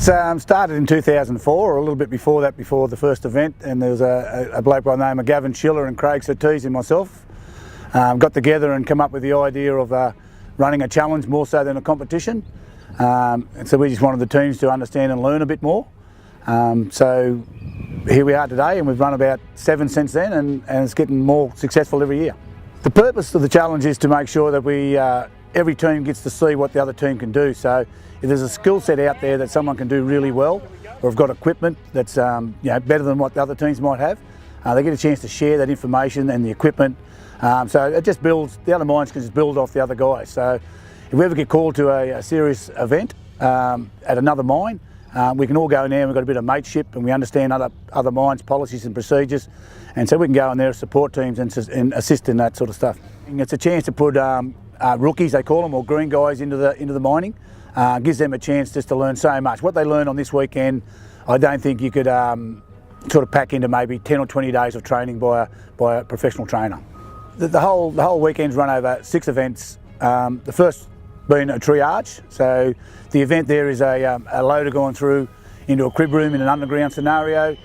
Started in 2004, or a little bit before that, before the first event, and there was a bloke by the name of Gavin Schiller and Craig Surtees and myself got together and come up with the idea of running a challenge more so than a competition. And so we just wanted the teams to understand and learn a bit more. So here we are today, and we've run about 7 since then, and it's getting more successful every year. The purpose of the challenge is to make sure that every team gets to see what the other team can do. So if there's a skill set out there that someone can do really well, or have got equipment that's better than what the other teams might have, they get a chance to share that information and the equipment. So it just builds, the other mines can just build off the other guys. So if we ever get called to a serious event at another mine, we can all go in there and we've got a bit of mateship, and we understand other mines' policies and procedures, and so we can go in there as support teams and assist in that sort of stuff. And it's a chance to put rookies, they call them, or green guys into the mining. Gives them a chance just to learn so much. What they learn on this weekend, I don't think you could sort of pack into maybe 10 or 20 days of training by a professional trainer. The whole weekend's run over 6 events. The first being a triage. So the event there is a loader going through into a crib room in an underground scenario.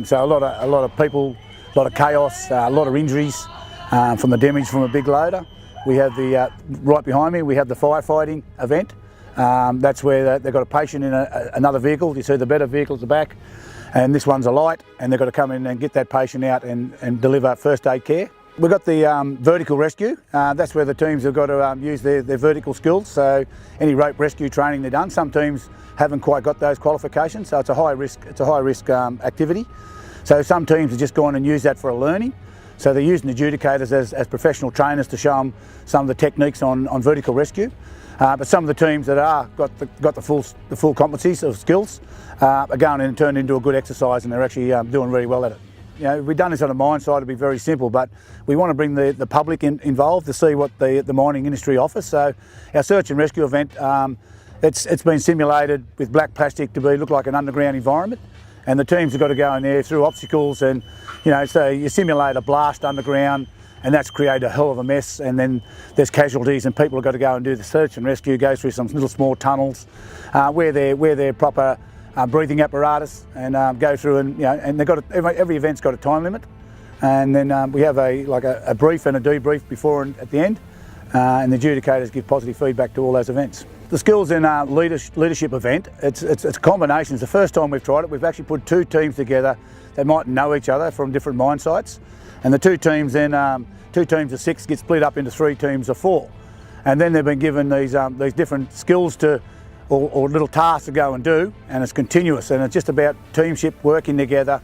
So a lot of people, a lot of chaos, a lot of injuries from the damage from a big loader. We have right behind me, we have the firefighting event. That's where they've got a patient in another vehicle. You see the better vehicle at the back, and this one's a light, and they've got to come in and get that patient out and deliver first aid care. We've got the vertical rescue. That's where the teams have got to use their vertical skills. So any rope rescue training they've done. Some teams haven't quite got those qualifications, so it's a high risk activity. So some teams have just gone and used that for a learning. So they're using adjudicators as professional trainers to show them some of the techniques on vertical rescue. But some of the teams that got the full competencies of skills are going and turned into a good exercise, and they're actually doing really well at it. You know, we've done this on a mine site, it'd be very simple, but we want to bring the public involved to see what the mining industry offers. So our search and rescue event, it's been simulated with black plastic to look like an underground environment, and the teams have got to go in there through obstacles, and so you simulate a blast underground, and that's created a hell of a mess, and then there's casualties, and people have got to go and do the search and rescue, go through some little small tunnels where they're proper breathing apparatus, and go through, and they've got every event's got a time limit, and then we have a brief and a debrief before and at the end, and the adjudicators give positive feedback to all those events. The skills in a leadership event, it's a combination. It's the first time we've tried it. We've actually put 2 teams together that might know each other from different mine sites, and the 2 teams then 2 teams of 6 get split up into 3 teams of 4, and then they've been given these different skills or little tasks to go and do, and it's continuous, and it's just about teamship, working together.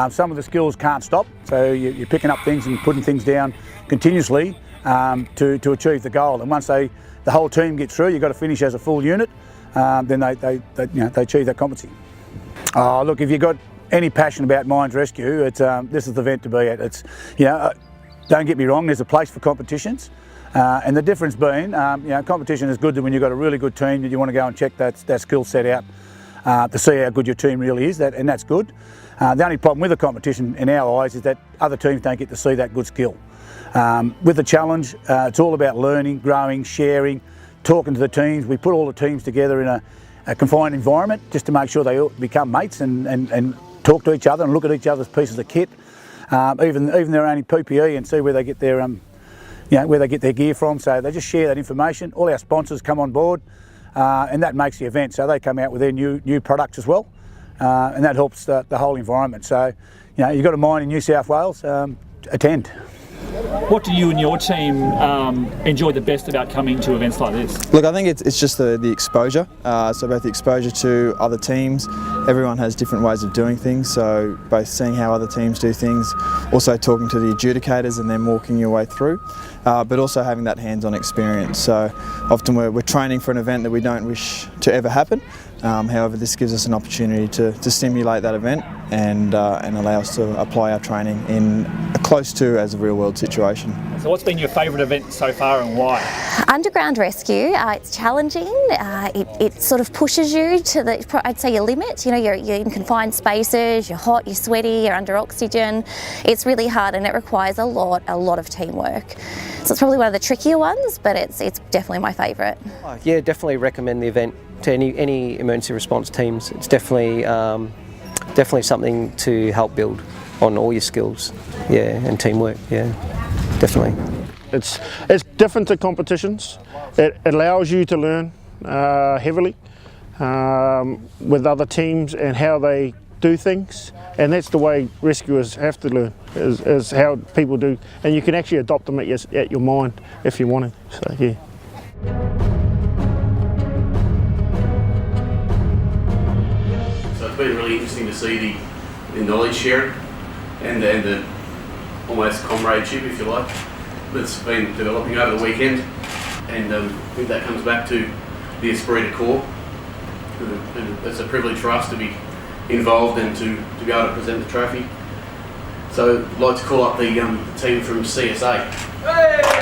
Some of the skills can't stop, so you're picking up things and putting things down continuously to achieve the goal. And once the whole team gets through, you've got to finish as a full unit. Then they achieve that competency. Oh, look, if you've got any passion about mines rescue, this is the event to be at. Don't get me wrong, there's a place for competitions. And the difference being, competition is good when you've got a really good team that you want to go and check that skill set out to see how good your team really is, and that's good. The only problem with the competition in our eyes is that other teams don't get to see that good skill. With the challenge, it's all about learning, growing, sharing, talking to the teams. We put all the teams together in a confined environment just to make sure they all become mates and talk to each other and look at each other's pieces of kit, even their own PPE, and see where they get their where they get their gear from. So they just share that information. All our sponsors come on board, and that makes the event. So they come out with their new products as well, and that helps the whole environment. So you've got a mine in New South Wales, attend. What do you and your team enjoy the best about coming to events like this? Look, I think it's just the exposure. So both the exposure to other teams, everyone has different ways of doing things, so both seeing how other teams do things, also talking to the adjudicators and then walking your way through, but also having that hands-on experience. So often we're training for an event that we don't wish to ever happen. However, this gives us an opportunity to stimulate that event and allow us to apply our training in a close to as a real-world situation. So what's been your favourite event so far and why? Underground rescue, it's challenging, it sort of pushes you to I'd say your limit. You're in confined spaces, you're hot, you're sweaty, you're under oxygen. It's really hard and it requires a lot of teamwork. So it's probably one of the trickier ones, but it's definitely my favourite. Yeah, definitely recommend the event to any emergency response teams. It's definitely definitely something to help build on all your skills, yeah, and teamwork, yeah, definitely. It's different to competitions. It allows you to learn heavily with other teams and how they do things, and that's the way rescuers have to learn, is how people do, and you can actually adopt them at your mind if you want to. So yeah. So it's been really interesting to see the knowledge sharing and the almost comradeship, if you like, that's been developing over the weekend, and I think that comes back to the esprit de corps. And it's a privilege for us to be involved and to be able to present the trophy. So I'd like to call up the team from CSA. Hey!